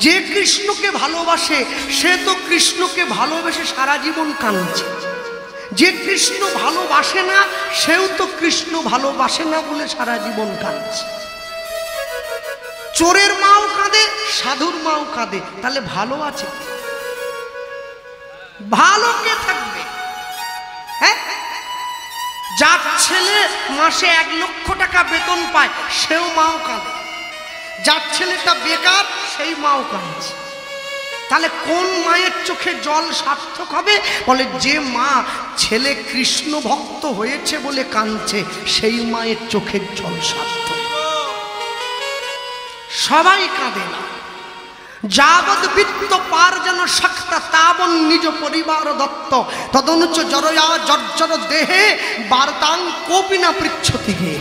যে কৃষ্ণকে ভালোবাসে সে তো কৃষ্ণকে ভালোবেসে সারা জীবন কাঁদছে, যে কৃষ্ণ ভালোবাসে না সেও তো কৃষ্ণ ভালোবাসে না বলে সারা জীবন কাঁদছে। চোরের মাও কাঁদে, সাধুর মাও কাঁদে, তাহলে ভালো আছে? ভালো কে থাকবে? হ্যাঁ, যার ছেলে মাসে 1 লক্ষ টাকা বেতন পায় সেও মাও কাঁদে, যার ছেলেটা বেকার সেই মাও কাঁদছে। তাহলে কোন মায়ের চোখে জল সার্থক হবে? বলে যে মা ছেলে কৃষ্ণ ভক্ত হয়েছে বলে কাঁদছে সেই মায়ের চোখের জল সার্থক। সবাই কাঁদে না। যাবৎ বৃত্ত পার যেন শক্ত তাবন নিজ পরিবার দত্ত তদনুচ জরয়া জর্জর দেহে বার্তাং কোপি না পৃচ্ছতি গে।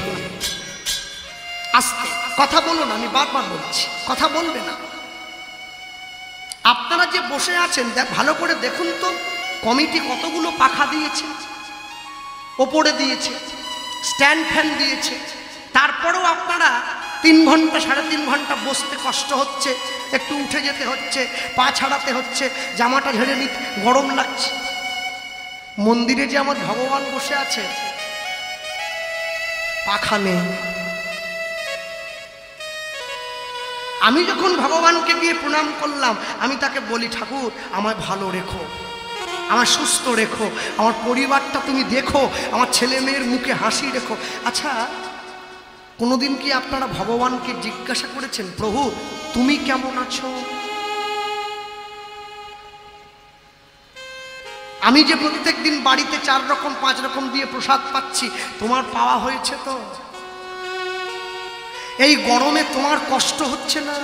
আস্তে কথা বলো না, আমি বারবার বলছি, কথা বলবে না। আপনারা যে বসে আছেন ভালো করে দেখুন তো, কমিটি কতগুলো পাখা দিয়েছে, ওপরে দিয়েছে, স্ট্যান্ড ফ্যান দিয়েছে, তারপরেও আপনারা 3 ঘন্টা 3.5 ঘন্টা বসতে কষ্ট হচ্ছে, একটু উঠে যেতে হচ্ছে, পা ছাড়াতে হচ্ছে, জামাটা ঝেড়ে নিতে গরম লাগছে। মন্দিরে যে আমার ভগবান বসে আছে পাখা নেই। আমি যখন ভগবানকে গিয়ে প্রণাম করলাম আমি তাকে বলি, ঠাকুর আমায় ভালো রেখো, আমার সুস্থ রেখো, আমার পরিবারটা তুমি দেখো, আমার ছেলে মেয়ের মুখে হাসি রেখো। আচ্ছা, কোনোদিন কি আপনারা ভগবানকে জিজ্ঞাসা করেছেন, প্রভু তুমি কেমন আছো? আমি যে প্রত্যেক দিন বাড়িতে 4 রকম 5 রকম দিয়ে প্রসাদ পাচ্ছি, তোমার পাওয়া হয়েছে তো? এই গরমে তোমার কষ্ট হচ্ছে না?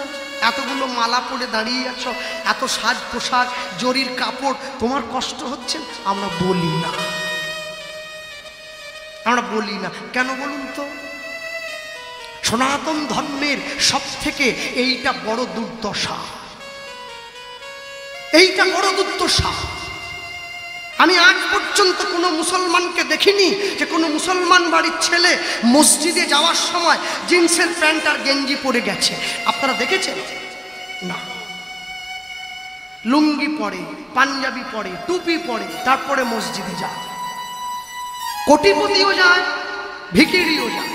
এতগুলো মালা পরে দাঁড়িয়ে আছো, এত সাজ পোশাক, জরির কাপড়, তোমার কষ্ট হচ্ছে? আমরা বলি না, আমরা বলি না। কেন বলুন তো? সনাতন ধর্মের সব থেকে এইটা বড় দুর্দশা, এইটা বড় দুর্দশা। আমি আজ পর্যন্ত কোনো মুসলমানকে দেখিনি যে কোনো মুসলমান বাড়ির ছেলে মসজিদে যাওয়ার সময় জিন্সের প্যান্ট আর গেঞ্জি পরে গেছে। আপনারা দেখেছেন? না, লুঙ্গি পরে, পাঞ্জাবি পরে, টুপি পরে, তারপরে মসজিদে যায়। কোটিপতিও যায়, ভিখিরিও যায়,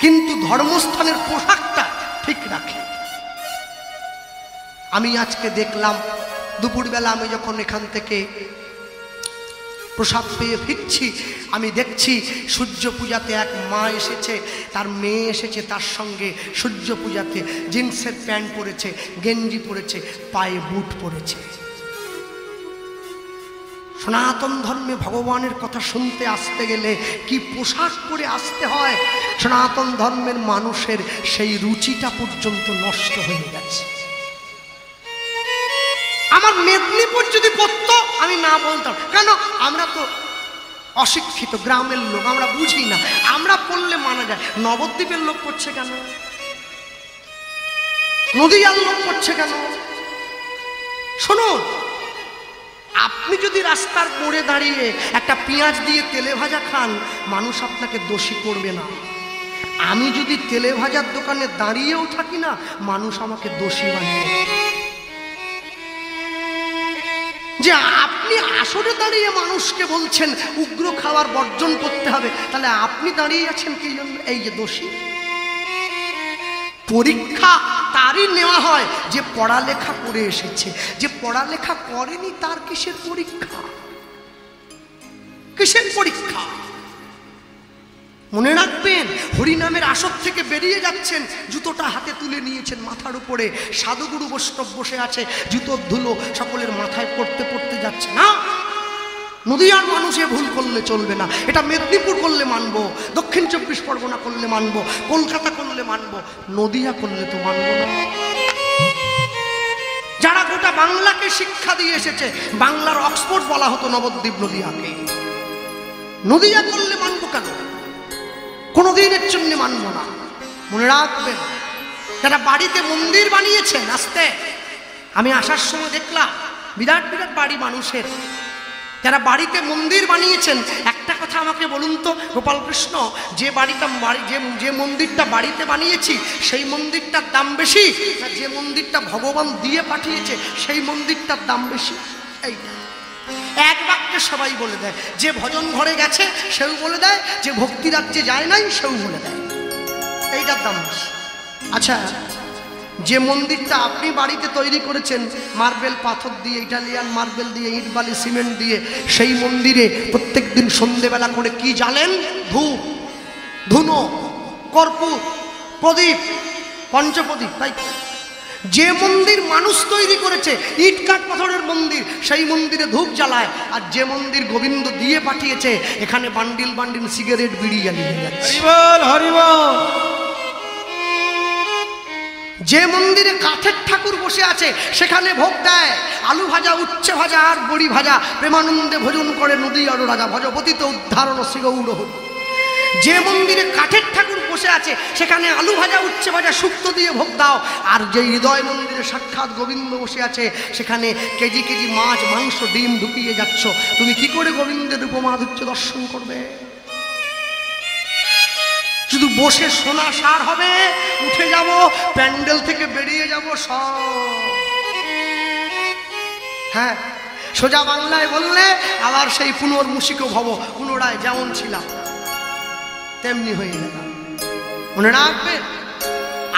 কিন্তু ধর্মস্থানের পোশাকটা ঠিক রাখে। আমি আজকে দেখলাম দুপুরবেলা আমি যখন এখান থেকে প্রসাদ পেয়ে ফিরছি, আমি দেখছি সূর্য পূজাতে এক মা এসেছে, তার মেয়ে এসেছে তার সঙ্গে। সূর্য পূজাতে জিন্সের প্যান্ট পরেছে, গেঞ্জি পরেছে, পায়ে বুট পরেছে। সনাতন ধর্মে ভগবানের কথা শুনতে আসতে গেলে কি পোশাক পরে আসতে হয়, সনাতন ধর্মের মানুষের সেই রুচিটা পর্যন্ত নষ্ট হয়ে গেছে। আমার মেদিনীপুর যদি পড়তো আমি না বলতাম, কেন? আমরা তো অশিক্ষিত গ্রামের লোক, আমরা বুঝি না, আমরা পড়লে মানা যায়। নবদ্বীপের লোক পড়ছে কেন? নদীয়ার লোক পড়ছে কেন? শুনুন, আপনি যদি রাস্তার মোড়ে দাঁড়িয়ে একটা পেঁয়াজ দিয়ে তেলে ভাজা খান, মানুষ আপনাকে দোষী করবে না। আমি যদি তেলে ভাজার দোকানে দাঁড়িয়েও থাকি না, মানুষ আমাকে দোষী বানিয়ে। যে আপনি আসরে দাঁড়িয়ে মানুষকে বলছেন উগ্র খাবার বর্জন করতে হবে, তাহলে আপনি দাঁড়িয়ে আছেন কি জন্য? এই যে দোষী। পরীক্ষা তারই নেওয়া হয় যে পড়ালেখা করে এসেছে, যে পড়ালেখা করেনি তার কিসের পরীক্ষা? কিসের পরীক্ষা? মনে রাখবেন, হরিনামের আসর থেকে বেরিয়ে যাচ্ছেন, জুতোটা হাতে তুলে নিয়েছেন মাথার উপরে, সাধুগুরু বৈষ্ণব বসে আছে, জুতোর ধুলো সকলের মাথায় পড়তে পড়তে যাচ্ছে না। নদীয়ার মানুষে ভুল করলে চলবে না, এটা মেদিনীপুর করলে মানবো, দক্ষিণ 24 পরগনা করলে মানবো, কলকাতা করলে মানবো, নদীয়া করলে তো মানবো না। যারা গোটা বাংলাকে শিক্ষা দিয়ে এসেছে, বাংলার অক্সফোর্ড বলা হতো নবদ্বীপ নদীয়াকে, নদীয়া করলে মানবো কেন? কোনোদিনের জন্য মানবো না। মনে রাখবেন, যারা বাড়িতে মন্দির বানিয়েছেন, আসতে আমি আসার সময় দেখলাম বিরাট বিরাট বাড়ি মানুষের, যারা বাড়িতে মন্দির বানিয়েছেন, একটা কথা আমাকে বলুন তো গোপালকৃষ্ণ, যে মন্দিরটা বাড়িতে বানিয়েছি সেই মন্দিরটার দাম বেশি, না যে মন্দিরটা ভগবান দিয়ে পাঠিয়েছে সেই মন্দিরটার দাম বেশি? এইটা এক বাক্যে সবাই বলে দেয়। যে ভজন ঘরে গেছে সেও বলে দেয়, যে ভক্তি রাজ্যে যায় নাই সেও বলে দেয় এইটার দাম বেশি। আচ্ছা, যে মন্দিরটা আপনি বাড়িতে তৈরি করেছেন মার্বেল পাথর দিয়ে, ইটালিয়ান মার্বেল দিয়ে, ইট বালি সিমেন্ট দিয়ে, সেই মন্দিরে প্রত্যেক দিন সন্ধেবেলা করে কি জ্বালেন? ধূপ, ধুনো, কর্পূর, প্রদীপ, পঞ্চপ্রদীপ, তাই? যে মন্দির মানুষ তৈরি করেছে, ইট কাঠ পাথরের মন্দির, সেই মন্দিরে ধূপ জ্বালায়। আর যে মন্দির গোবিন্দ দিয়ে পাঠিয়েছে, এখানে বান্ডিল বান্ডিল সিগারেট বিড়ি জ্বালিয়ে যাচ্ছে। হরিবল হরিবল। যে মন্দিরে কাঠের ঠাকুর বসে আছে সেখানে ভোগ দেয় আলু ভাজা, উচ্ছে ভাজা আর বড়ি ভাজা, প্রেমানন্দে ভোজন করে নদী আর রাজা, ভজপতি তো উদ্ধারণ শ্রীগৌর হল। যে মন্দিরে কাঠের ঠাকুর বসে আছে সেখানে আলু ভাজা, উচ্ছে ভাজা, শুক্তো দিয়ে ভোগ দাও। আর যে হৃদয় মন্দিরে সাক্ষাৎ গোবিন্দ বসে আছে সেখানে কেজি কেজি মাছ, মাংস, ডিম ঢুকিয়ে যাচ্ছ। তুমি কি করে গোবিন্দের রূপমাধুর্য দর্শন করবে? শুধু বসে শোনা সার হবে, উঠে যাব, প্যান্ডেল থেকে বেরিয়ে যাব সব। হ্যাঁ, সোজা বাংলায় বললে আবার সেই পুনর্মুষিক ভব, পুনরায় যেমন ছিলাম তেমনি হয়ে গেলাম। মনে রাখবে,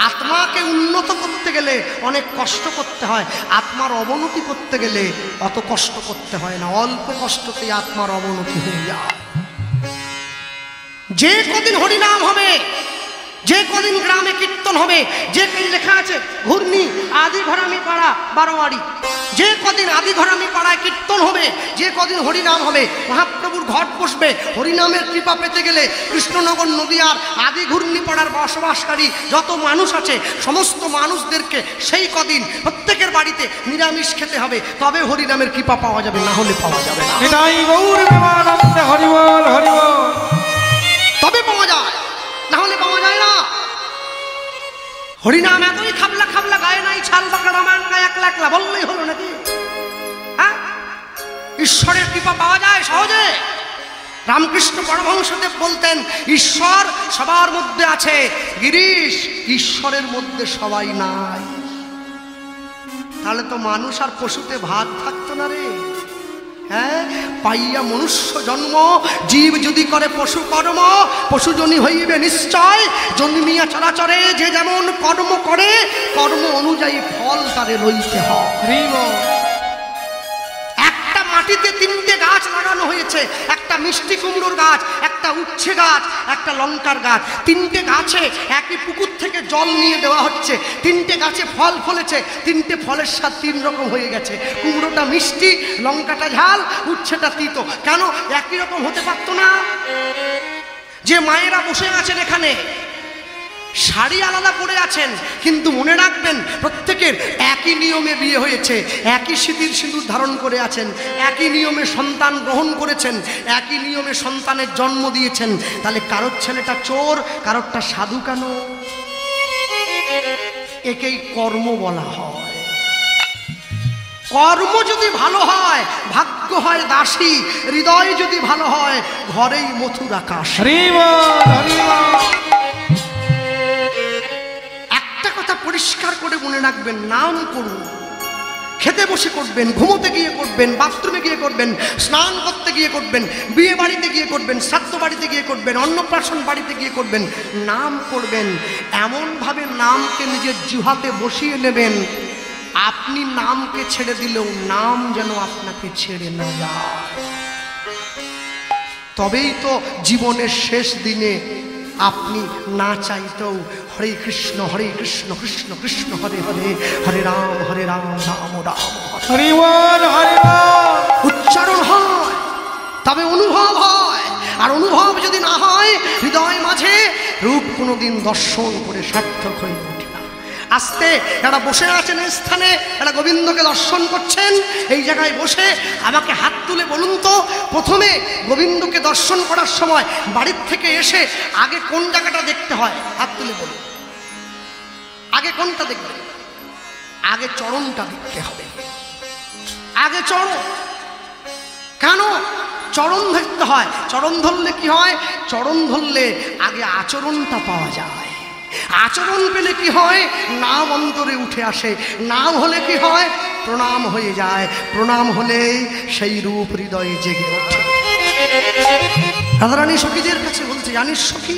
আত্মাকে উন্নত করতে গেলে অনেক কষ্ট করতে হয়, আত্মার অবনতি করতে গেলে অত কষ্ট করতে হয় না, অল্প কষ্টতেই আত্মার অবনতি হয়ে যায়। যে কদিন হরিনাম হবে, যে কদিন গ্রামে কীর্তন হবে, যে কদিন লেখা আছে ঘূর্ণি আদি ঘরামি পাড়া বারোয়ারি, যে কদিন আদি ঘরামি পাড়ায় কীর্তন হবে, যে কদিন হরিনাম হবে, মহাপ্রভুর ঘট বসবে, হরিনামের কৃপা পেতে গেলে কৃষ্ণনগর নদীয়ার আদি ঘূর্ণি পাড়ার বসবাসকারী যত মানুষ আছে সমস্ত মানুষদেরকে সেই কদিন প্রত্যেকের বাড়িতে নিরামিষ খেতে হবে, তবে হরিনামের কৃপা পাওয়া যাবে, না হলে পাওয়া যাবে না। এটাই গৌর প্রেমানন্দে হরিবল হরিবল। তবে পাওয়া যায়, না হলে পাওয়া যায় না। হরিনাম এতই খাবলা খাবলা গায়ে নাই ছাল বাঁকা, রামায়ণ গায়ে একলা একলা বললেই হলো নাকি? হ্যাঁ, ঈশ্বরের কৃপা পাওয়া যায় সহজে। রামকৃষ্ণ পরমহংসদেব বলতেন, ঈশ্বর সবার মধ্যে আছে, গিরিশ ঈশ্বরের মধ্যে সবাই নাই। তাহলে তো মানুষ আর পশুতে ভাগ থাকতো না রে। হ্যাঁ, পাইয়া মনুষ্য জন্ম, জীব যদি করে পশু কর্ম, পশুজনী হইবে নিশ্চয়। জন্মিয়া চরাচরে যে যেমন কর্ম করে, কর্ম অনুযায়ী ফল তারে লইতে হয়। একটা মাটিতে তিনটে গাছ লাগানো হয়েছে, একটা মিষ্টি কুমড়োর গাছ, একটা উচ্ছে গাছ, একটা লঙ্কার গাছ। তিনটে গাছে একই পুকুর থেকে জল নিয়ে দেওয়া হচ্ছে, তিনটে গাছে ফল ফলেছে, তিনটে ফলের স্বাদ তিন রকম হয়ে গেছে। কুমড়োটা মিষ্টি, লঙ্কাটা ঝাল, উচ্ছেটা তিতো। কেন একই রকম হতে পারতো না? যে মায়েরা বসে আছেন এখানে শাড়ি আলাদা পরে আছেন, কিন্তু মনে রাখবেন প্রত্যেকের একই নিয়মে বিয়ে হয়েছে, একই স্মৃতির সিঁদুর ধারণ করে আছেন, একই নিয়মে সন্তান গ্রহণ করেছেন, একই নিয়মে সন্তানের জন্ম দিয়েছেন। তাহলে কারোর ছেলেটা চোর, কারোরটা সাধু কেন? একেই কর্ম বলা হয়। কর্ম যদি ভালো হয় ভাগ্য হয় দাসী, হৃদয় যদি ভালো হয় ঘরেই মথুর আকাশ। পরিষ্কার করে মনে রাখবেন, নাম করুন। খেতে বসে করবেন, ঘুমোতে গিয়ে করবেন, বাথরুমে গিয়ে করবেন, স্নান করতে গিয়ে করবেন, বিয়ে বাড়িতে গিয়ে করবেন, শ্রাদ্ধ বাড়িতে গিয়ে করবেন, অন্নপ্রাশন বাড়িতে গিয়ে করবেন। নাম করবেন, এমনভাবে নামকে নিজের জিহ্বাতে বসিয়ে নেবেন, আপনি নামকে ছেড়ে দিলেও নাম যেন আপনাকে ছেড়ে না যায়। তবেই তো জীবনের শেষ দিনে আপনি না চাইতেও হরে কৃষ্ণ কৃষ্ণ কৃষ্ণ হরে হরে, হরে রাম রাম রাম হরে হরে উচ্চারণ হয়, তবে অনুভব হয়। আর অনুভব যদি না হয় হৃদয় মাঝে, রূপ কোনোদিন দর্শন করে সার্থক হয়ে ওঠে না। আস্তে যারা বসে আছেন এই স্থানে, যারা গোবিন্দকে দর্শন করছেন, এই জায়গায় বসে আমাকে হাত তুলে বলুন তো, প্রথমে গোবিন্দকে দর্শন করার সময় বাড়ির থেকে এসে আগে কোন জায়গাটা দেখতে হয়? হাত তুলে বলুন, আগে কোনটা দেখবে? আগে চরণটা দেখতে হবে, আগে চরণ। কেন? চরণ ধরতে হয়। চরণ ধরলে কি হয়? চরণ ধরলে আগে আচরণটা পাওয়া যায়। আচরণ পেলে কি হয়? নাম অন্তরে উঠে আসে। নাম হলে কি হয়? প্রণাম হয়ে যায়। প্রণাম হলেই সেই রূপ হৃদয়ে জেগে ওঠে। রাধারানী সখীদের কাছে বলছে, জানিস সখী,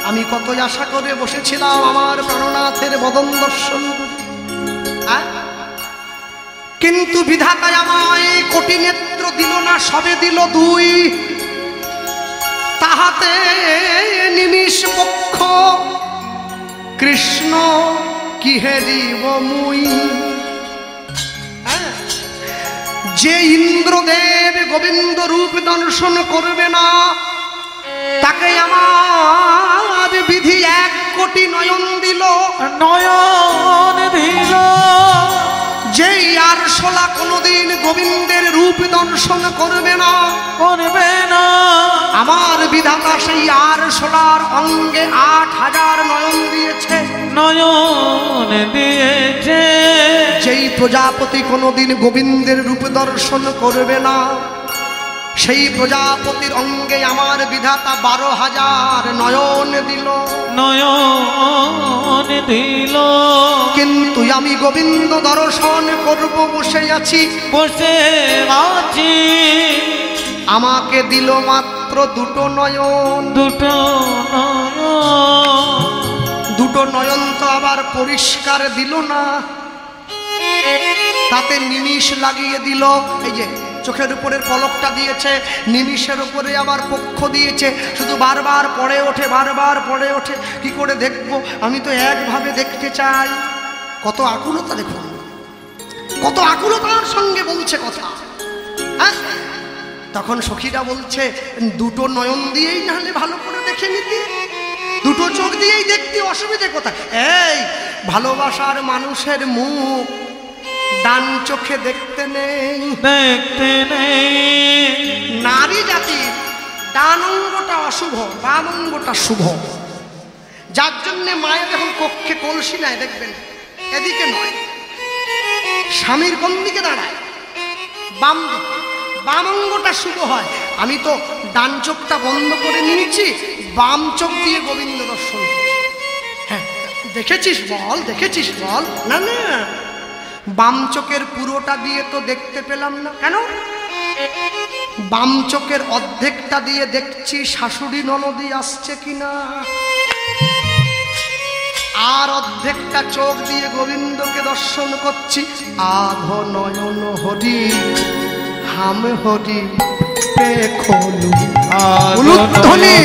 আমি কত আশা করে বসেছিলাম আমার প্রাণনাথের বদন দর্শন, কিন্তু বিধাতায় আমায় কোটি নেত্র দিল না, সবে দিল দুই। তাহাতে নিমিষ পক্ষ কৃষ্ণ কি হেরিব মুই। যে ইন্দ্রদেব গোবিন্দ রূপ দর্শন করবে না, তাকে আমার বিধি 1 কোটি নয়ন দিল। নয়ন দিল। যেই আরশোলা কোনোদিন গোবিন্দের রূপ দর্শন করবে না, আমার বিধাতা সেই আরশোলার অঙ্গে 8000 নয়ন দিয়েছে। নয়ন দিয়েছে। যেই প্রজাপতি কোনোদিন গোবিন্দের রূপ দর্শন করবে না, সেই প্রজাপতির অঙ্গে আমার বিধাতা 12,000 নয়ন দিল। নয়ন দিল। কিন্তু আমি গোবিন্দ দর্শন করব বসে আছি, বসে আছি। আমাকে দিল মাত্র 2 নয়ন। 2 নয়ন। 2 নয়ন তো আবার পরিষ্কার দিল না, তাতে নিমিষ লাগিয়ে দিল। এই যে চোখের উপরের পলকটা দিয়েছে, নিমিষের উপরে আবার পক্ষ দিয়েছে। শুধু বারবার পড়ে ওঠে, বারবার পড়ে ওঠে। কি করে দেখবো? আমি তো একভাবে দেখতে চাই। কত আকুলতা দেখুন, কত আকুলতার সঙ্গে বলছে কথা। হ্যাঁ, তখন সখীরা বলছে, 2 নয়ন দিয়েই নাহলে ভালো করে দেখে নিতে, 2 চোখ দিয়েই দেখতে অসুবিধে কোথায়? এই ভালোবাসার মানুষের মুখ ডান চোখে দেখতে নেই, দেখতে নেই। নারী জাতির ডান অঙ্গটা অশুভ, বাম অঙ্গটা শুভ। যার জন্যে মায়ের যখন কক্ষে কলসি নেয়, দেখবেন এদিকে নয়, স্বামীর কোন দিকে দাঁড়ায়? বাম দিকে। বাম অঙ্গটা শুভ হয়। আমি তো ডান চোখটা বন্ধ করে নিয়েছি, বাম চোখ দিয়ে গোবিন্দ দর্শন করছি। হ্যাঁ, দেখেছিস বল, দেখেছিস বল। না না, বাম চোখের পুরোটা দিয়ে তো দেখতে পেলাম না। কেন? বাম চোখের অর্ধেকটা দিয়ে দেখছি শাশুড়ি ননদি আসছে কিনা, আর অর্ধেকটা চোখ দিয়ে গোবিন্দকে দর্শন করছি। আধো নয়ন হরি হাম হরি পে খোলু। উলুধ্বনি।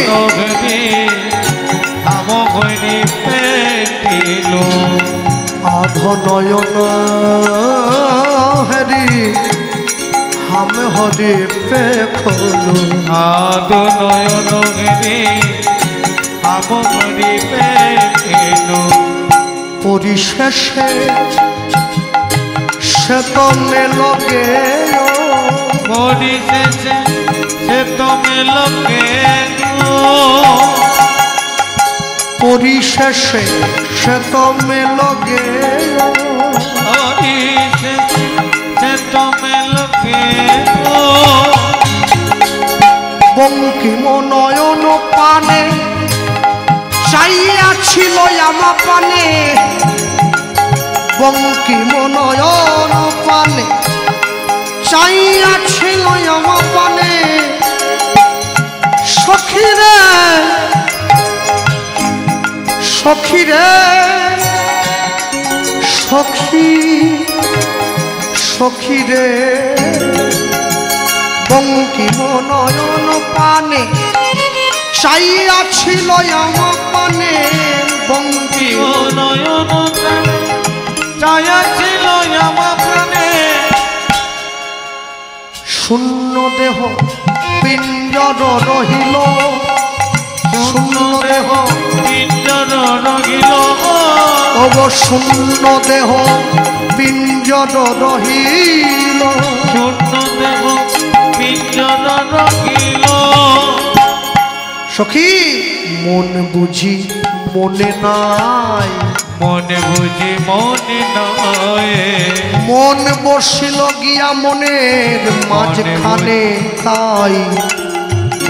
আধো নয়ন হরি হাম হরি পে খোলু। আধো নয়ন হরি হাম হরি পে খোলু। পরিশেষে সে তো মেলগে, পরিশেষে সে তো মেলগে। পরিশেষে সে তো মেলগে, পরিশেষে সে তো মেলগে। বঙ্কিম নয়ন পানে চাইয়াছিল আমা পানে, বঙ্কিম নয়ন পানে চাইয়াছিল আমা পানে। সখীরে সখীরে সখী সখীরে, বঙ্কিম নয়ন পানে চাইয়াছিল আমা পানে। বঙ্কিম নয়ন চাইয়াছিল আমা প্রাণে। শূন্য দেহ পিঞ্জর রহিল, শূন্য দেহ পিঞ্জর রহিল। অব শূন্য দেহ পিঞ্জর রহিল, শূন্য দেহ পিঞ্জর রহিল। সখী মন বুঝি মনে নাই, মনে বুঝি মনে নয়। মন বসিল গিয়া মনের মাঝখানে তাই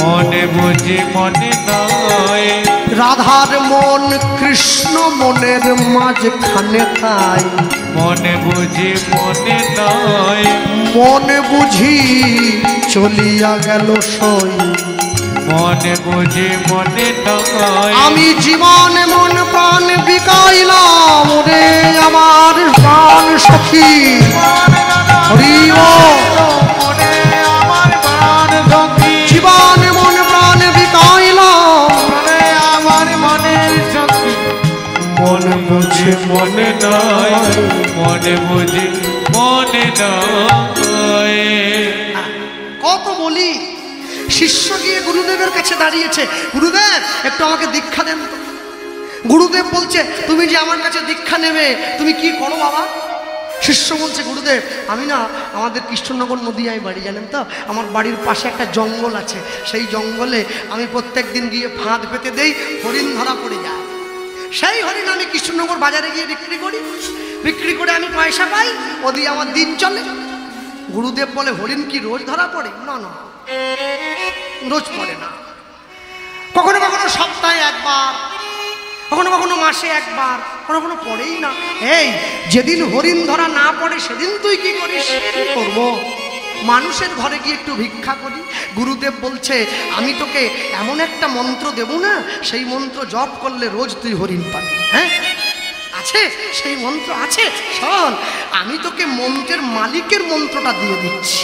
মনে বুঝি মনে নয় রাধার মন কৃষ্ণ মনের মাঝখানে তাই মনে বুঝি মনে নয় মন বুঝি চলিয়া গেল সই মনে বুঝি মনে নয় আমি জীবন মন প্রাণ বিকাইলাম রে আমার প্রাণ সখী হরি ও মনে আমার প্রাণ সখী জীবন মন প্রাণ বিকাইলাম মনে আমার মনের সখী মনে বুঝি মনে নয় মনে বুঝি মনে নয় কত বলি শিষ্য গিয়ে গুরুদেবের কাছে দাঁড়িয়েছে গুরুদেব একটু আমাকে দীক্ষা দেন তো গুরুদেব বলছে তুমি যে আমার কাছে দীক্ষা নেবে তুমি কি করো বাবা শিষ্য বলছে গুরুদেব আমি না আমাদের কৃষ্ণনগর নদীয়ায় বাড়ি জানেন তো আমার বাড়ির পাশে একটা জঙ্গল আছে সেই জঙ্গলে আমি প্রত্যেক দিন গিয়ে ফাঁদ পেতে দেই হরিণ ধরা পড়ে যায় সেই হরিণ আমি কৃষ্ণনগর বাজারে গিয়ে বিক্রি করে আমি পয়সা পাই ও দিয়ে আমার দিন চলে গুরুদেব বলে হরিণ কি রোজ ধরা পড়ে না না রোজ পড়ে না কখনো কখনো সপ্তাহে একবার কখনো কখনো মাসে একবার কখনো কখনো পড়েই না এই যেদিন হরিণ ধরা না পড়ে সেদিন তুই কি করিস কি করবো মানুষের ঘরে গিয়ে একটু ভিক্ষা করি গুরুদেব বলছে আমি তোকে এমন একটা মন্ত্র দেব না সেই মন্ত্র জপ করলে রোজ তুই হরিণ পাবি হ্যাঁ আছে সেই মন্ত্র আছে শোন আমি তোকে মন্ত্রের মালিকের মন্ত্রটা দিয়ে দিচ্ছি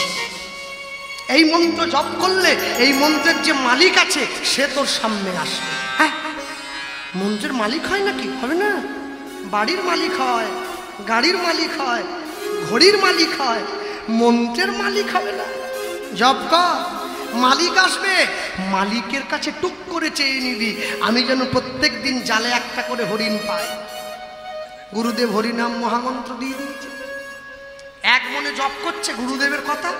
এই মন্ত্র জপ করলে এই মন্ত্রের যে মালিক আছে সে তোর সামনে আসবে হ্যাঁ মন্ত্রের মালিক হয় নাকি হবে না বাড়ির মালিক হয় গাড়ির মালিক হয় ঘড়ির মালিক হয় মন্ত্রের মালিক হবে না জপ কর মালিক আসবে মালিকের কাছে টুক করে চেয়ে নিবি আমি যেন প্রত্যেক দিন জালে একটা করে হরিণ পাই গুরুদেব হরিনাম মহামন্ত্র দিয়ে দিয়েছে এক মনে জপ করছে গুরুদেবের কথা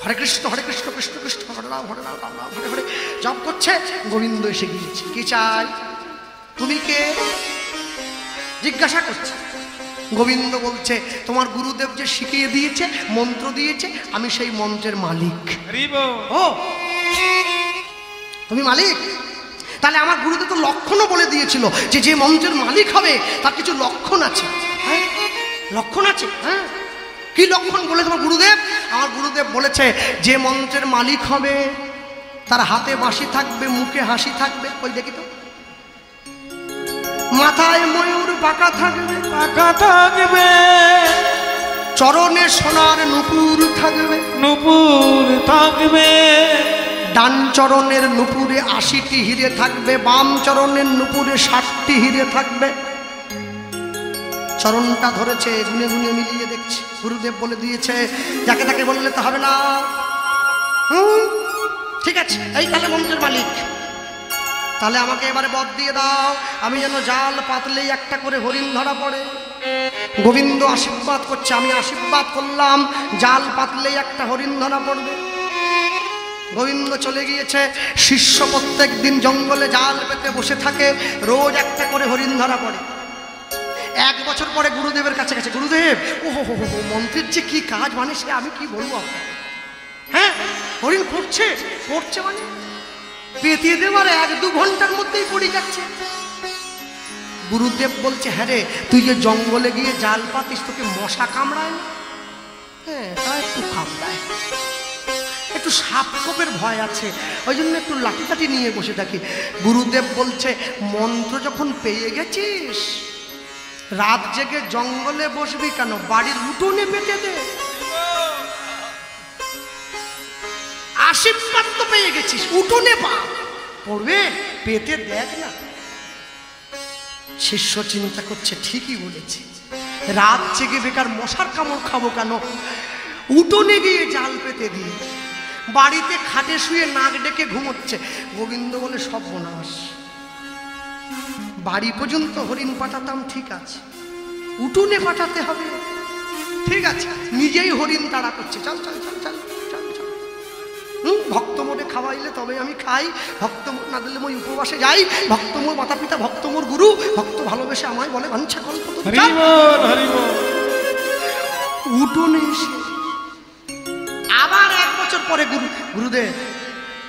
হরে কৃষ্ণ কৃষ্ণ কৃষ্ণ হরে রাম রাম রাম হরে হরে জপ করছে গোবিন্দ এসে গিয়েছে কি চাই তুমি কে জিজ্ঞাসা করছে গোবিন্দ বলছে তোমার গুরুদেব যে শিখিয়ে দিয়েছে মন্ত্র দিয়েছে আমি সেই মন্ত্রের মালিক ও তুমি মালিক তাহলে আমার গুরুদেব তো লক্ষণও বলে দিয়েছিল যে যে মন্ত্রের মালিক হবে তার কিছু লক্ষণ আছে হ্যাঁ লক্ষণ আছে হ্যাঁ কি লক্ষণ বলে তোমার গুরুদেব আমার গুরুদেব বলেছে যে মন্ত্রের মালিক হবে তার হাতে বাঁশি থাকবে মুখে হাসি থাকবে ওই দেখি তো মাথায় ময়ূর পাকা থাকবে চরণে সোনার নুপুর থাকবে ডান চরণের নুপুরে ৮০টি হিরে থাকবে বাম চরণের নুপুরে ৬০টি হিরে থাকবে চরণটা ধরেছে গুনে গুনে মিলিয়ে দেখছি গুরুদেব বলে দিয়েছে যাকে তাকে বললে তো হবে না ঠিক আছে এই তাহলে মন্ত্রের মালিক তাহলে আমাকে এবারে বদ দিয়ে দাও আমি যেন জাল পাতলেই একটা করে হরিণ ধরা পড়ে গোবিন্দ আশীর্বাদ করছে আমি আশীর্বাদ করলাম জাল পাতলেই একটা হরিণ ধরা পড়বে গোবিন্দ চলে গিয়েছে শিষ্য প্রত্যেক দিন জঙ্গলে জাল পেতে বসে থাকে রোজ একটা করে হরিণ ধরা পড়ে এক বছর পরে গুরুদেবের কাছে গেছে গুরুদেব ও হো মন্ত্রের যে কি কাজ মানে সে আমি কি বলবো আপনাকে হ্যাঁ হরিণ পড়ছে মানে পেতে দেবার ১-২ ঘন্টার মধ্যেই পড়ে যাচ্ছে গুরুদেব বলছে হ্যাঁ রে তুই যে জঙ্গলে গিয়ে জাল পাতিস তোকে মশা কামড়ায় না হ্যাঁ তা একটু কামড়ায় একটু সাপ কোপের ভয় আছে ওই জন্য একটু লাঠি নিয়ে বসে থাকি গুরুদেব বলছে মন্ত্র যখন পেয়ে গেছিস রাত জেগে জঙ্গলে বসবি কেন বাড়ির উঠোনে পেতে দে আশীর্বাদ তো পেয়ে গেছিস উঠোনে পা পড়বে পেতে দেখ না শিষ্য চিন্তা করছে ঠিকই বলেছে রাত জেগে বেকার মশার কামড় খাবো কেন উঠোনে গিয়ে জাল পেতে দিয়ে বাড়িতে খাটে শুয়ে নাক ডেকে ঘুমোচ্ছে গোবিন্দ বলে সর্বনাশ বাড়ি পর্যন্ত হরিণ পাঠাতাম ঠিক আছে উঠোনে পাঠাতে হবে ঠিক আছে নিজেই হরিণ তাড়া করছে চল চল চল চল চল চল ভক্ত মোড়ে খাওয়াইলে তবে আমি খাই ভক্ত মোড় না দিলে মই উপবাসে যাই ভক্ত মোর মাতা পিতা ভক্ত মোর গুরু ভক্ত ভালোবেসে আমায় বলে বাঞ্ছা কল্প উঠোনে এসে আবার 1 বছর পরে গুরুদেব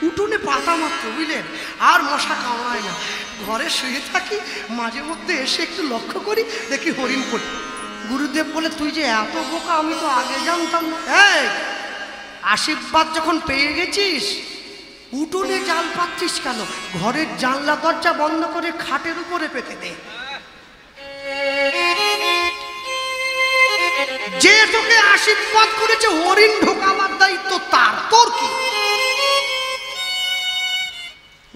উঠোনে পাতা মাত্র, বুঝলেন, আর মশা কামড়ায় না। ঘরে শুয়ে থাকি, মাঝে মধ্যে এসে একটু লক্ষ্য করি, দেখি হরিণ পড়ে। গুরুদেব বলে, তুই যে এত বোকা, আমি তো আগে জানতাম না। এই আশীর্বাদ যখন পেয়ে গেছিস, উঠোনে জাল পাচ্ছিস কেন? ঘরের জানলা দরজা বন্ধ করে খাটের উপরে পেতে দে। যে তোকে আশীর্বাদ করেছে, হরিণ ঢোকাবার দায়িত্ব তার, তোর কি?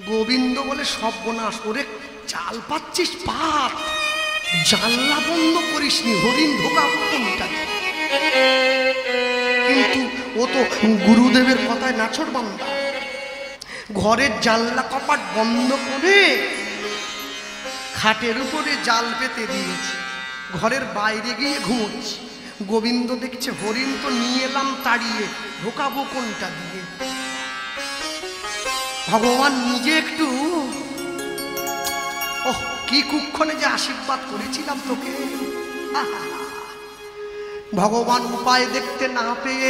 গোবিন্দ বলে, সর্বনাশ, ওরে চাল পাচ্ছিস পাত, জানলা বন্ধ করিসনি, হরিণ ঢোকাবো কোনটা? কিন্তু ও তো গুরুদেবের কথায় নাছোড়বান্দা। ঘরের জানলা কপাট বন্ধ করে খাটের উপরে জাল পেতে দিয়েছে, ঘরের বাইরে গিয়ে ঘুমোচ্ছে। গোবিন্দ দেখছে হরিণ তো নিয়ে এলাম তাড়িয়ে, ঢোকাবো কোনটা দিয়ে? ভগবান নিজে একটু, ওহ কি কুক্ষণে যে আশীর্বাদ করেছিলাম তোকে। ভগবান উপায় দেখতে না পেয়ে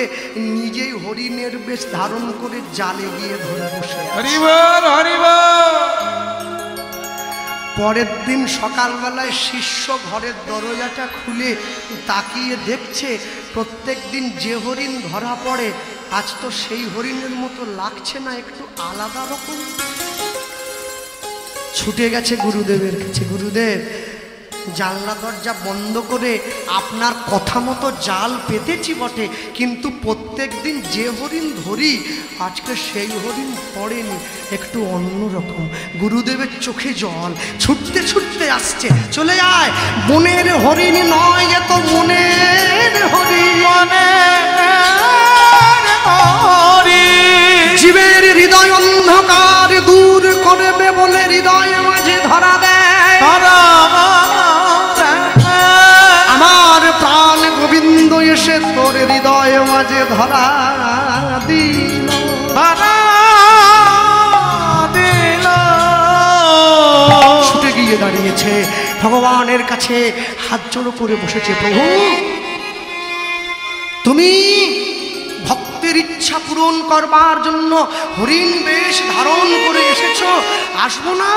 নিজেই হরিণের বেশ ধারণ করে জালে গিয়ে ধরে বসে। পরের দিন সকালবেলায় শিষ্য ঘরের দরজাটা খুলে তাকিয়ে দেখছে, প্রত্যেক দিন যে হরিণ ধরা পড়ে, আজ তো সেই হরিণের মতো লাগছে না, একটু আলাদা রকম। ছুটে গেছে গুরুদেবের কাছে, গুরুদেব জানলা দরজা বন্ধ করে আপনার কথা মতো জাল পেতেছি বটে, কিন্তু প্রত্যেক দিন যে হরিণ ধরি, আজকে সেই হরিণ পড়েনি, একটু অন্যরকম। গুরুদেবের চোখে জল, ছুটতে ছুটতে আসছে, চলে আয়, বনের হরিণ নয়, এ তো মনের হরিণ। জীবের হৃদয় অন্ধকার দূর করবে বলে হৃদয় মাঝে ধরা দেয়। আমার প্রাণ গোবিন্দ এসে তোর হৃদয় মাঝে ধরা দিল। ছুটে গিয়ে দাঁড়িয়েছে ভগবানের কাছে, হাত জোড়ো করে বসেছে, প্রভু তুমি ভক্তের ইচ্ছা পূরণ করবার জন্য হরিণ বেশ ধারণ করে এসেছো, আসবো না?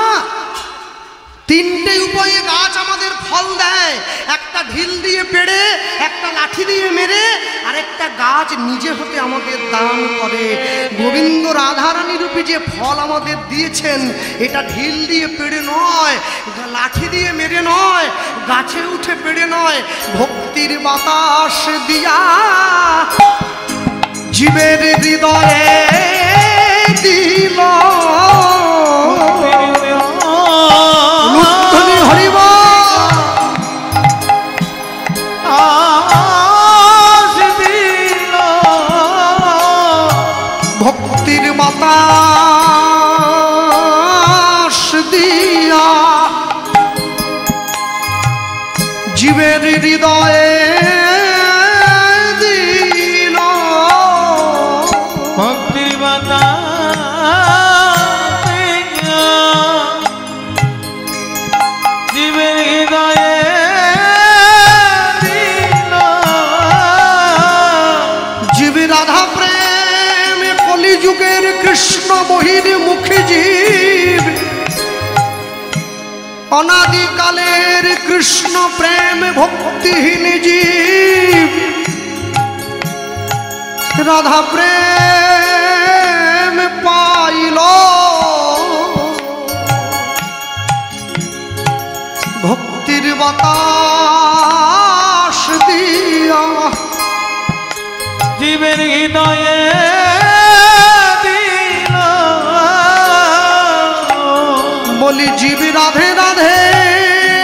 3টে উপায়ে গাছ আমাদের ফল দেয়, একটা ঢিল দিয়ে পেড়ে, একটা লাঠি দিয়ে মেরে, আর একটা গাছ নিজে হতে আমাদের দান করে। গোবিন্দ রাধারানী রূপী যে ফল আমাদের দিয়েছেন, এটা ঢিল দিয়ে পেড়ে নয়, লাঠি দিয়ে মেরে নয়, গাছে উঠে পেড়ে নয়, ভক্তির বাতাস দিয়া জীবের হৃদয়ে দিল। হরিব ভক্তির বাতাস দিয়া জীবের হৃদয়ে দিল। ভক্তির বাতাস জীবের হৃদয়ে দিল। জীব রাধা প্রেম কলিযুগের কৃষ্ণ বহির মুখী জীব, অনাদিকালের কৃষ্ণ প্রেম ভক্তিহীন জীব। রাধা প্রেম পাইল, ভক্তির বাতাস দিয়া জীবের হৃদয়ে দিল। বলি জীব রাধে রাধে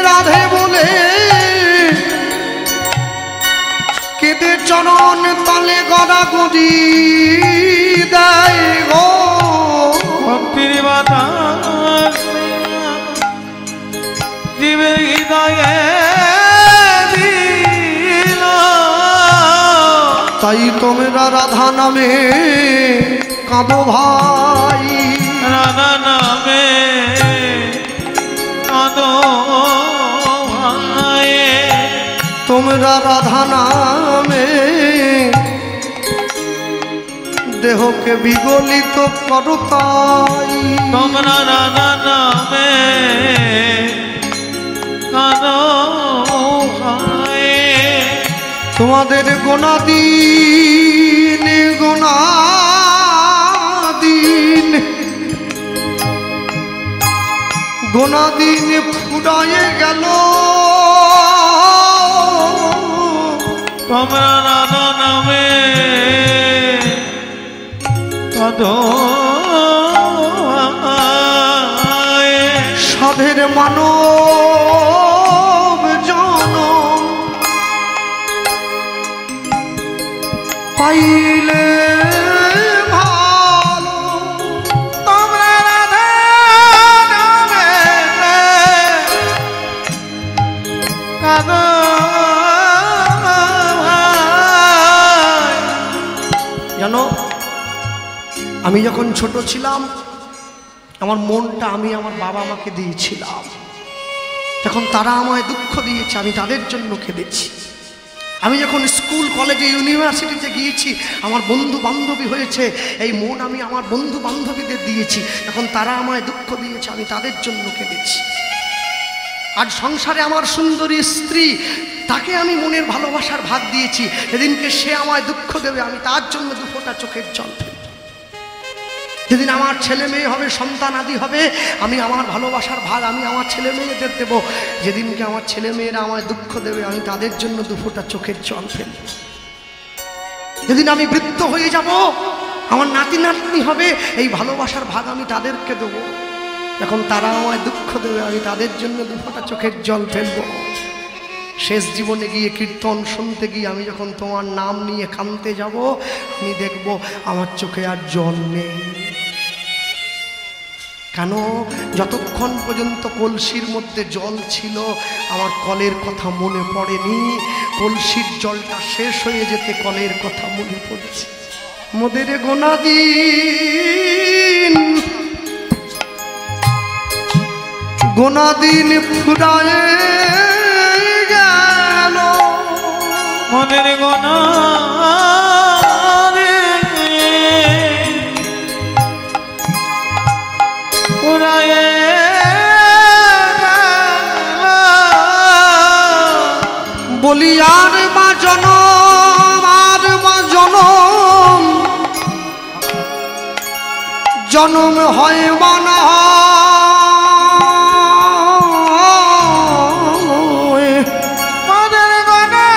রাধে বলে কেঁদে চরণ তলে গড়া গড়ি দেয় গো। ভক্তির বাতাস জীবের হৃদয়ে দিল। তাই তোমরা রাধা নামে কাঁদো ভাই, রাধা নামে কাঁদো ভাই, তোমরা রাধা নামে দেহকে বিগলিত করো তাই। তোমরা রাধা নামে কাঁদো হায়। তোমাদের গোনাদিন গোনাদিন গোনাদিন ফুরায়ে গেল। তোমরা রাধা নামে কাঁদো হায়। সাধের মানব জনম পাইলে ভালো। তোমরা রাধা নামে কাঁদো হায়। জানো, আমি যখন ছোট ছিলাম আমার মনটা আমি আমার বাবা মাকে দিয়েছিলাম। যখন তারা আমায় দুঃখ দিয়েছে আমি তাদের জন্য কেঁদেছি। আমি যখন স্কুল কলেজে ইউনিভার্সিটিতে গিয়েছি আমার বন্ধু বান্ধবী হয়েছে, এই মন আমি আমার বন্ধু বান্ধবীদের দিয়েছি। যখন তারা আমায় দুঃখ দিয়েছে আমি তাদের জন্য কেঁদেছি। আজ সংসারে আমার সুন্দরী স্ত্রী, তাকে আমি মনের ভালোবাসার ভাগ দিয়েছি। যেদিনকে সে আমায় দুঃখ দেবে আমি তার জন্য দু ফোঁটা চোখের জল ফেলব। যেদিন আমার ছেলে মেয়ে হবে, সন্তান আদি হবে, আমি আমার ভালোবাসার ভাগ আমি আমার ছেলে মেয়েদের দেব। যেদিনকে আমার ছেলে মেয়েরা আমায় দুঃখ দেবে আমি তাদের জন্য দু ফোঁটা চোখের জল ফেলব। যেদিন আমি বৃদ্ধ হয়ে যাব, আমার নাতি নাতনি হবে, এই ভালোবাসার ভাগ আমি তাদেরকে দেবো। যখন তারা আমায় দুঃখ দেবে আমি তাদের জন্য দু ফোঁটা চোখের জল ফেলব। শেষ জীবনে গিয়ে কীর্তন শুনতে গিয়ে আমি যখন তোমার নাম নিয়ে কাঁদতে যাব, আমি দেখব আমার চোখে আর জল নেই। কেন? যতক্ষণ পর্যন্ত কলসির মধ্যে জল ছিল আমার কলের কথা মনে পড়েনি। কলসির জলটা শেষ হয়ে যেতে কলের কথা মনে পড়েছে। মোদের গোনাদিন গোনাদিন ফুরায়ে গেল। মনের গোনা পুরায়ে বলি আর মা জনম, আর মা জনম, জনম হয় বা না হয়। মনের গোনা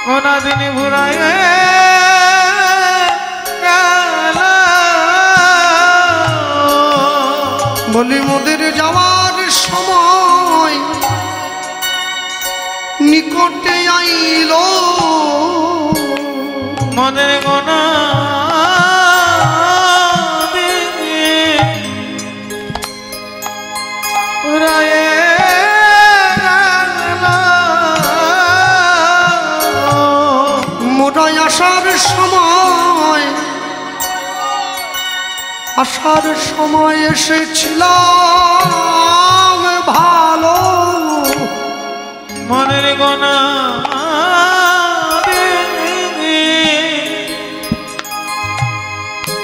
গোনা দিন পুরায়ে বলি মোদের যাওয়ার সময় নিকটে আইল। মনের গোনা পুরায়ে মোটাই আসার সময়, আসার সময় এসেছিলাম ভালো। মনের গোনা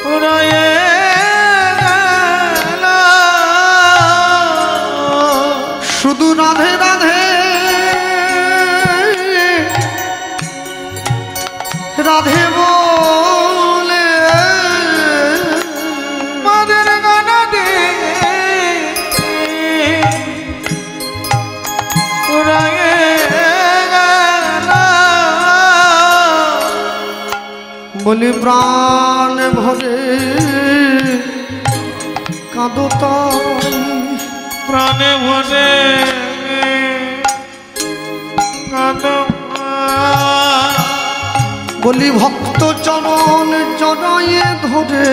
পুরায়ে শুধু রাধে রাধে রাধে বলে মনের গোনা পুরায়ে বলি প্রাণ ভরে কাঁদো তাই। প্রাণে ভরে কাঁদো বলি ভক্ত চরণ জড়ায়ে ধরে,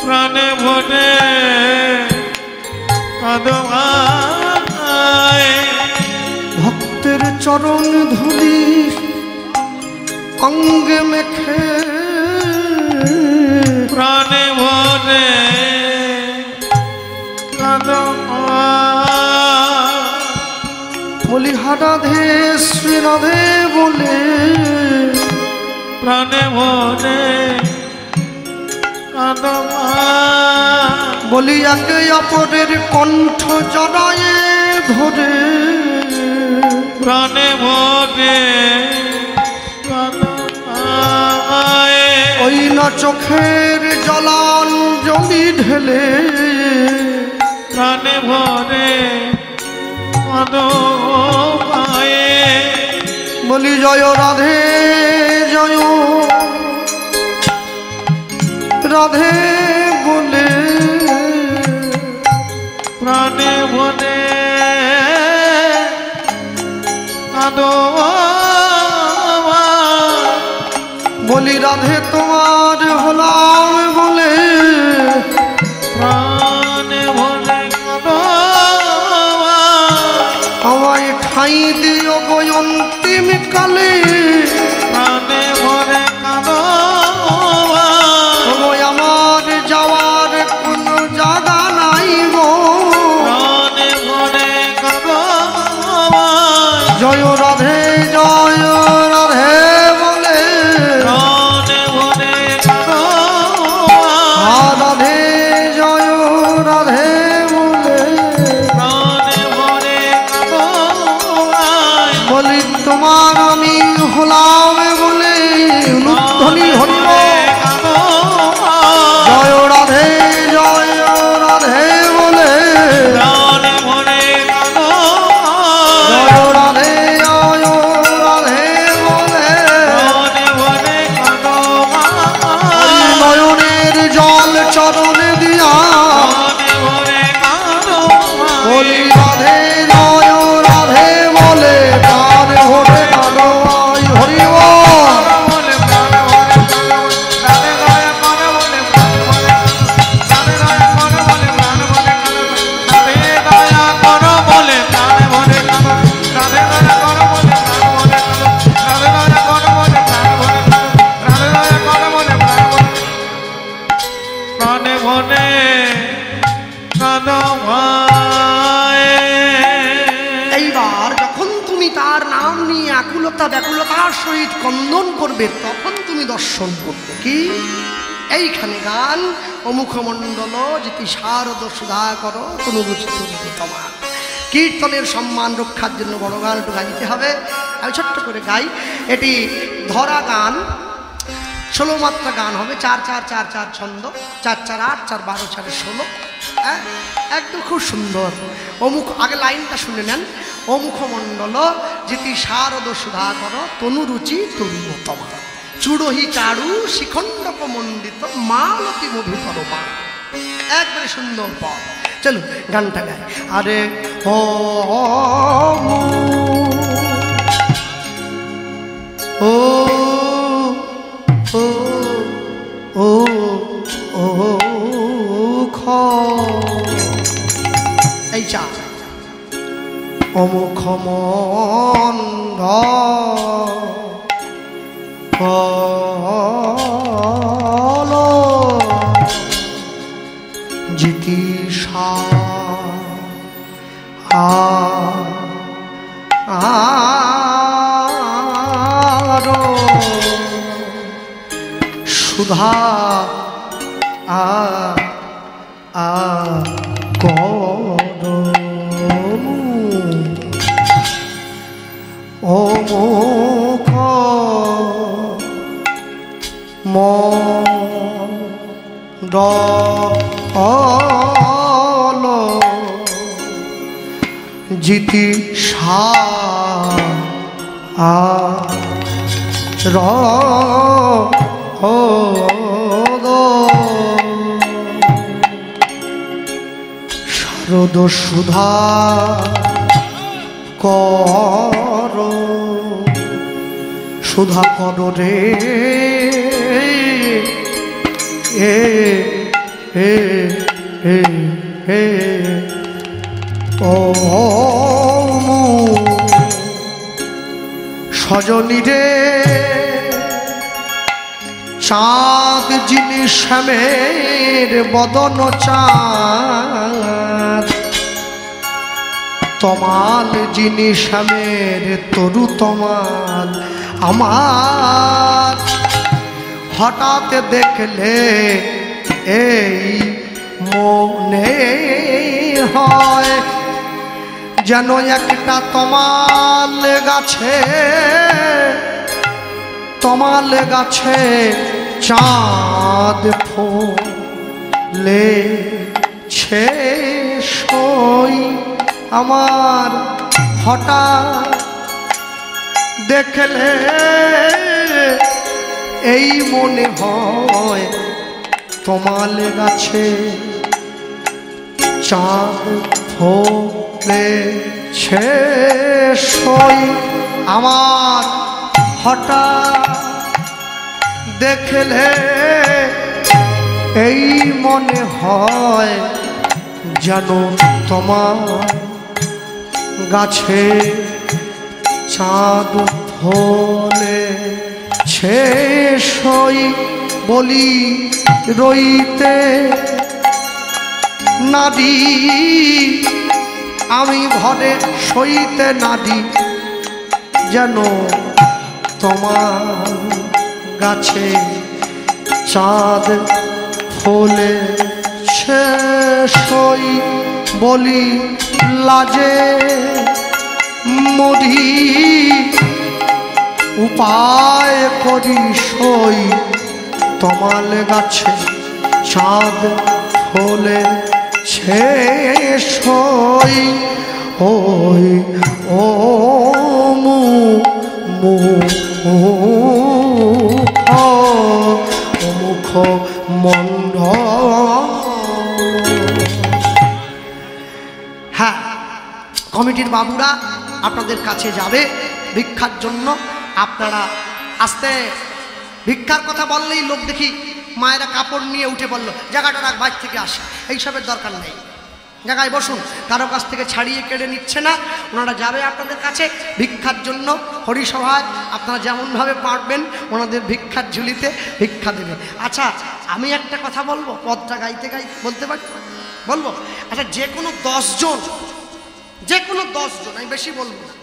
প্রাণে ভরে কাঁদো ভক্তের চরণ ধুলি অঙ্গে মেখে। প্রাণে ভরে কাঁদো বলি রাধে শ্রী রাধে বলে প্রাণে মনে কাঁদো মা বলি একে অপরের কণ্ঠ জড়ায়ে ধরে প্রাণে মনে কাঁদো মায়ে ওই না চোখের জলাঞ্জলি ঢেলে প্রাণে ভরে কাঁদো মায়ে বলি জয় রাধে জয় রাধে বলে প্রাণে ভরে কাঁদো মা বলি রাধে তোমার হলাম বলে প্রাণে ভরে কাঁদো মা আমায় ঠাঁই দিও গো অন্তিম কালে প্রাণে ভরে কাঁদো মা ওই আমার যাওয়ার কোনো জায়গা নাই গো প্রাণে ভরে কাঁদো মা জয় রাধে বলে প্রাণে ভরে কাঁদো মা রাধে জয় রাধে বলে প্রাণে ভরে কাঁদো মা বলি তোমার আমি হলাম বলে ধ্বনি হরিব জয় রাধে বলে প্রাণে ভরে কাঁদো জয় রাধে বলে প্রাণে ভরে কাঁদো নয়নের জল চরণে দিয়া প্রাণে ভরে কাঁদো বলি রাধে বলে প্রাণ ভরে কাঁদো হরিব বলে প্রাণ ভরে কাঁদো রাধে দয়া করে বলে প্রাণ ভরে রাধে দয়া করে বলে প্রাণ ভরে কাঁদো রাধে দয়া করো বলে প্রাণ ভরে কাঁদো রাধে দয়া করো বলে প্রাণ ভরে কাঁদো রাধে দয়া করো বলে প্রাণ ভরে কাঁদো রাধে দয়া করো বলে প্রাণ ভরে প্রাণে ভরে কাঁদো মায়ে এইবার যখন তুমি তার নাম নিয়ে আকুলতা ব্যাকুলতার সহিত কন্দন করবে তখন তুমি দর্শন করবে কি এইখানে গান অমুখমণ্ডল যেটি শারদ সুধা করো তনুরুচিত তোমার কীর্তনের সম্মান রক্ষার জন্য বড় গান একটু গাইতে হবে আমি ছোট্ট করে গাই এটি ধরা গান 16 মাত্রা গান হবে 4-4-4-4 ছন্দ 4-4-8 4-12-4-16 হ্যাঁ একদম খুব সুন্দর অমুখ আগে লাইনটা শুনে নেন অমুখমণ্ডল যেটি শারদ সুধা কর তনুরুচি তরুণতমা চূড়হি চারু শিখণ্ডক মণ্ডিত মালতি মধুকর মা একবারে সুন্দর পদ চলো গানটা গাই আরে ও ও ও ও খ এই চা অমুখ মন্দ জিতিষা সুধা অমুখ মণ্ডল জিতি শারদ সুধা কর সুধা কর রে এ এ এ এ ও সজনী রে চাঁদ যিনি শ্যামের বদন চাঁদ তমাল যিনি শ্যামের তরু তমাল আমার হঠাৎ দেখলে এই মনে হয় যেন একটা তমাল গাছে চাঁদ ফোলেছে সই আমার হঠাৎ দেখলে এই মনে হয় তমাল গাছে চাঁদ ফোলেছে সই আমার হঠাৎ দেখলে এই মনে হয় যেন তোমার গাছে চাঁদ ফোলেছে সই বলি রইতে নাদি আমি ঘরে সইতে নাদি যেন তোমার গাছে চাঁদ ফোলেছে সই বলি লাজে মরি উপায় করি সই তোমার গাছে চাঁদ ফোলেছে সই ওই ও মুখ মন্ড। হ্যাঁ, কমিটির বাবুরা আপনাদের কাছে যাবে ভিক্ষার জন্য। আপনারা আসতে ভিক্ষার কথা বললেই লোক দেখি মায়েরা কাপড় নিয়ে উঠে পড়লো, জায়গাটা রাখ, বাইর থেকে আসে, এইসবের দরকার নেই, জায়গায় বসুন। কারো কাছ থেকে ছাড়িয়ে কেড়ে নিচ্ছে না, ওনারা যাবে আপনাদের কাছে ভিক্ষার জন্য। হরিসভায় আপনারা যেমনভাবে পারবেন ওনাদের ভিক্ষার ঝুলিতে ভিক্ষা দেবে। আচ্ছা, আমি একটা কথা বলবো, পদটা গাইতে বলতে পারি, বলবো। আচ্ছা, যে কোনো 10 জন, আমি বেশি বলবো না,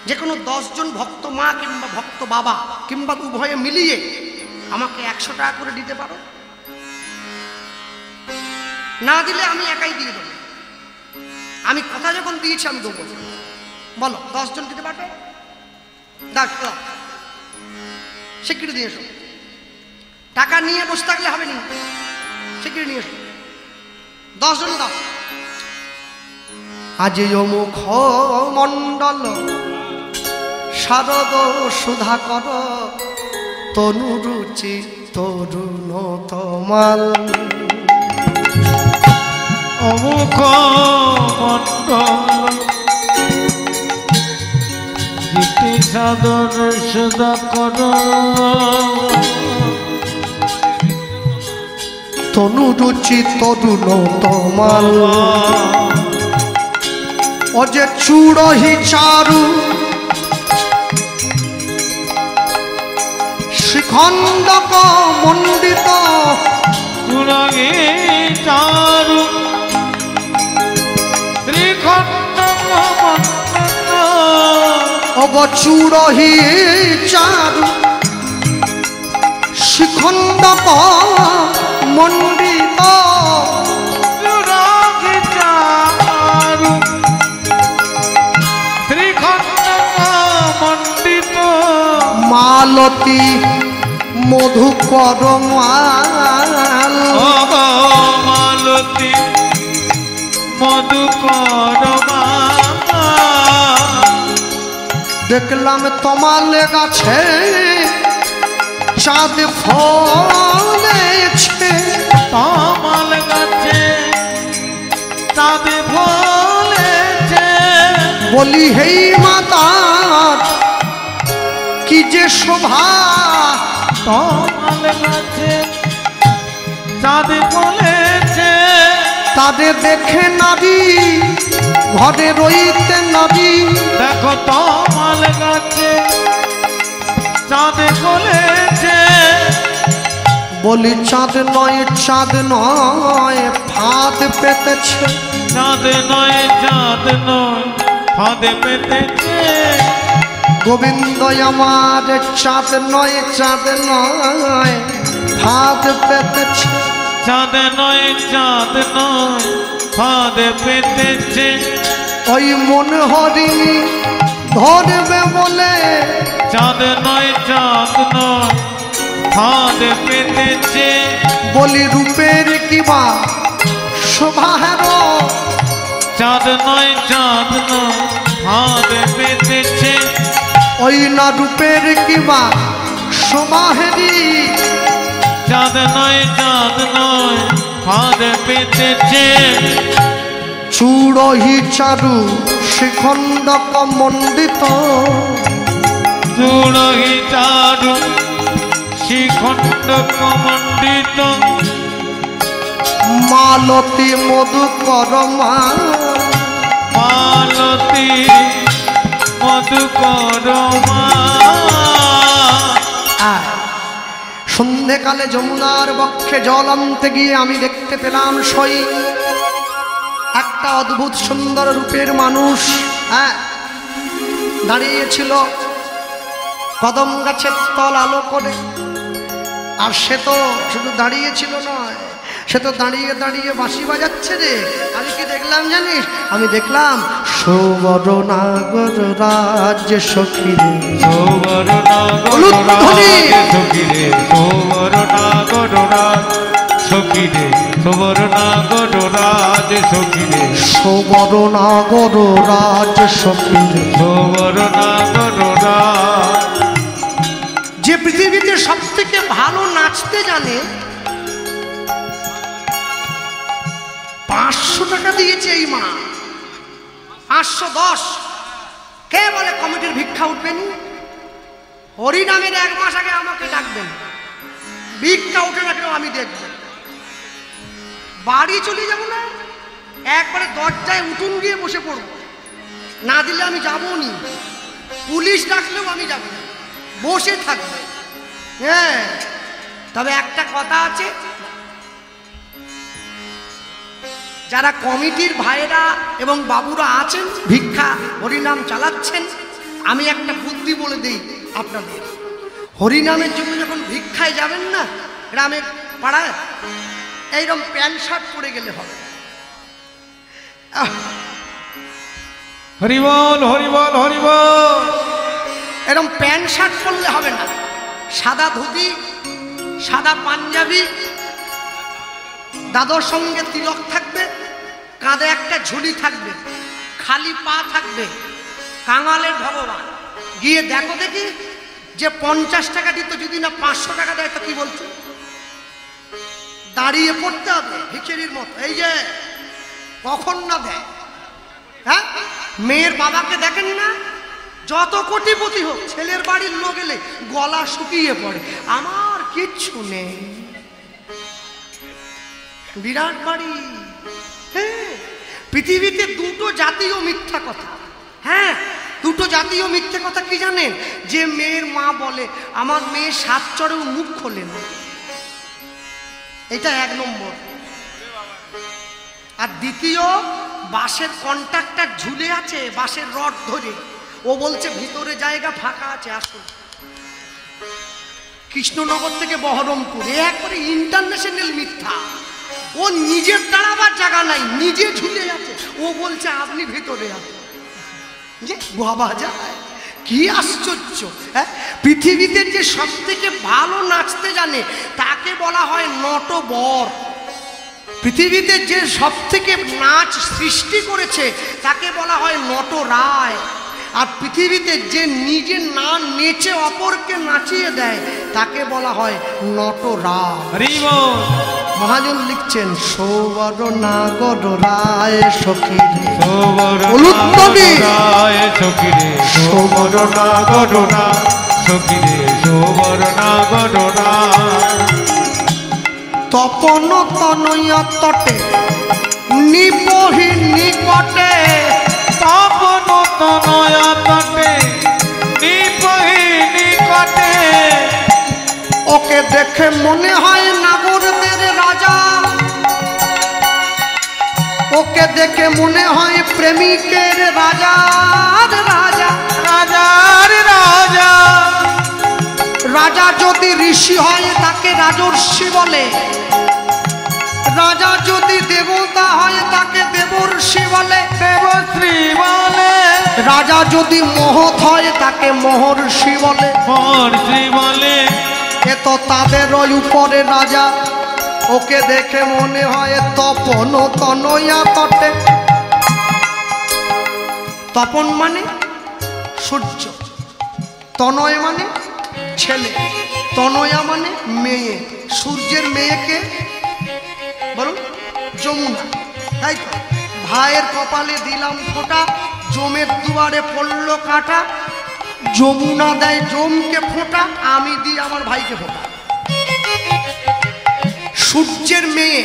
যে কোনো 10 জন ভক্ত মা কিংবা ভক্ত বাবা কিংবা উভয়ে মিলিয়ে আমাকে 100 টাকা করে দিতে পারো? না দিলে আমি একাই দিয়ে দেবো। আমি কথা যখন দিয়েছি আমি দেবো। বলো, 10 জন দিতে পারবে? দাও, স্বীকৃতি দিয়ে এসো। টাকা নিয়ে বসে থাকলে হবে না, স্বীকৃতি নিয়ে এসো। 10 জন দাও। আজ মুখ মণ্ডল শারদ সুধাকর তনুরুচি তরুণ তমাল অমুখ মণ্ডল গীতি সাদর সুধাকর তনুরুচি তরুণ তমাল অজে চূড়হি চারু শিখণ্ডক মণ্ডিত চূড়হি চারু শ্রীখণ্ডক মণ্ডিত অগ চূড়হি চারু শিখণ্ডক মণ্ডিত মালতী মধুকর মাল মালতী মধুকর দেখলাম তোমাল গাছে চাঁদ ফলেছে, তোমাল গাছে চাঁদ ফলেছে বলি হেই মাতার কি যে শোভা, তোমাল গাছে চাঁদ ফলেছে তাদের দেখে নারী ঘরে রইতে নারী। দেখো তোমাল গাছে চাঁদ ফলেছে বলি চাঁদ নয় ফাঁদ পেতেছে, চাঁদ নয় চাঁদ নয় ফাঁদে পেতেছে। গোবিন্দ আমার চাঁদ নয় ফাঁদ পেতেছে। চাঁদ নয় ফাঁদে পেতেছে। ওই মন হরিণী ধরবে বলে। চাঁদ নয় ফাঁদে পেতেছে। বলি রূপের কিবা শোভার। চাঁদ নয় ফাঁদে পেতেছে। ওই না রূপের কিবা শোভাহেরি। চাঁদ নয় ফাঁদে পেতেছে। চূড়হি চারু শিখণ্ড মণ্ডিত। চূড়হি চারু শিখণ্ড মণ্ডিত। মালতী মধুকর মালতী মধুকর। সন্ধেকালে যমুনার বক্ষে জল আনতে গিয়ে আমি দেখতে পেলাম সই একটা অদ্ভুত সুন্দর রূপের মানুষ দাঁড়িয়েছিল কদম গাছের তল আলো করে। আর সে তো শুধু দাঁড়িয়েছিল নয়, সে তো দাঁড়িয়ে দাঁড়িয়ে বাঁশি বাজাচ্ছে রে। আমি কি দেখলাম জানিস? আমি দেখলাম সুবর্ণাগর রাজ্য সখী রে। সুবর্ণাগর রাজ সখী রে। সুবর্ণাগর রাজ সখী রে। সুবর্ণাগর রাজ সখী রে। সুবর্ণাগর রাজ। যে পৃথিবীতে সব থেকে ভালো নাচতে জানে 500 টাকা দিয়েছে এই মা। 510। কে বলে কমিটির ভিক্ষা উঠবেনি? হরিনামের 1 মাস আগে আমাকে ডাকবেন, ভিক্ষা উঠে রাখলেও আমি দেখব। বাড়ি চলে যাব না, একবারে দরজায় উঠুন গিয়ে বসে পড়ব। না দিলে আমি যাবো নি। পুলিশ ডাকলেও আমি যাব না, বসে থাকবে। হ্যাঁ, তবে একটা কথা আছে, যারা কমিটির ভাইয়েরা এবং বাবুরা আছেন ভিক্ষা হরিনাম চালাচ্ছেন, আমি একটা বুদ্ধি বলে দিই আপনাদের। হরিনামের জন্য যখন ভিক্ষায় যাবেন না গ্রামের পাড়ায়, এইরকম প্যান্ট শার্ট পরে গেলে হবে। হরিবল হরিবল হরিবল। এরকম প্যান্ট শার্ট পরলে হবে না, সাদা ধুতি, সাদা পাঞ্জাবি, দাদর সঙ্গে তিলক থাকবে, কাঁধে একটা ঝুলি থাকবে, খালি পা থাকবে, কাঙালের ভগবান। গিয়ে দেখো দেখি যে 50 টাকা দিত, যদি না 500 টাকা দেয় তো কি বলছে? দাঁড়িয়ে পড়তে হবে ভিখারির মতো। এই যে কখন না দেয়। হ্যাঁ, মেয়ের বাবাকে দেখেন না, যত কোটিপতি হোক ছেলের বাড়ির লোক এলে গলা শুকিয়ে পড়ে, আমার কিচ্ছু নেই, বিরাট বাড়ি। হ্যাঁ, পৃথিবীতে 2টো জাতীয় মিথ্যা কথা। হ্যাঁ, 2টো জাতীয় মিথ্যা কথা কি জানেন? যে মেয়ের মা বলে আমার মেয়ে 7 চড়েও মুখ খোলে না, এটা 1 নম্বর। আর দ্বিতীয়, বাসের কন্ট্রাক্টর ঝুলে আছে বাসের রড ধরে, ও বলছে ভিতরে জায়গা ফাঁকা আছে আসুন। কৃষ্ণনগর থেকে বহরমপুর, একবারে ইন্টারন্যাশনাল মিথ্যা। ও নিজের দাঁড়াবার জায়গা নাই, নিজে ঝুলে আছে, ও বলছে আপনি ভিতরে আছেন। যে বাবা যায়, কি আশ্চর্য। হ্যাঁ, পৃথিবীতে যে সব থেকে ভালো নাচতে জানে তাকে বলা হয় নটবর। পৃথিবীতে যে সব থেকে নাচ সৃষ্টি করেছে তাকে বলা হয় নটরায়। আর পৃথিবীতে যে নিজে না নেচে অপরকে নাচিয়ে দেয় তাকে বলা হয় নটরাজ। মহাজন লিখছেন সুবর্ণাগর রায় সখী রে। সুবর্ণাগর রায় সখী রে। সুবর্ণাগর রায়। তপন তনয় তটে নিপহি নিকটে। তপন তনয় তটে নিপহি নিকটে। ওকে দেখে মনে হয় নাগরদের রাজা, ওকে দেখে মনে হয় প্রেমিকের রাজার রাজা। রাজার রাজা। রাজা যদি ঋষি হয় তাকে রাজর্ষি বলে, রাজা যদি দেবতা হয় তাকে দেবর্ষি বলে, দেবশ্রী বলে। রাজা যদি মহৎ হয় তাকে মহর্ষি বলে। মহর্ষি বলে। এ তো তাদের ওই উপরে রাজা, ওকে দেখে মনে হয় তপন তনয়া তটে। তপন মানে সূর্য, তনয় মানে ছেলে, তনয়া মানে মেয়ে। সূর্যের মেয়েকে বলুন যমুনা, তাই তো? ভাইয়ের কপালে দিলাম ফোঁটা, জমের দুয়ারে পড়লো কাঁটা। যমুনা দেয় জমকে ফোঁটা, আমি দিই আমার ভাইকে ফোঁটা। সূর্যের মেয়ে,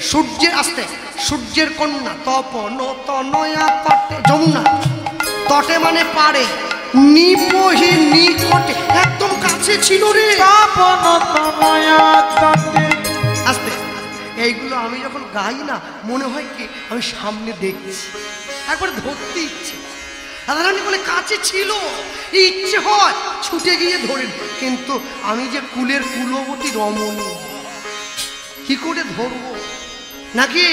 সূর্যের আসতে সূর্যের কন্যা, তপন তনয়া তটে। যমুনা তটে মানে পারে, নিপহি নিকটে, একদম কাছে ছিল রে। তপন তনয়া তটে। আসতে এইগুলো আমি যখন গাই না মনে হয় কি আমি সামনে দেখছি, একবার ধরতে ইচ্ছে। রাধারানী বলে কাছে ছিল, ইচ্ছে হয় ছুটে গিয়ে ধরে, কিন্তু আমি যে কুলের কুলবতী রমণী, কি করে ধরবো নাকি?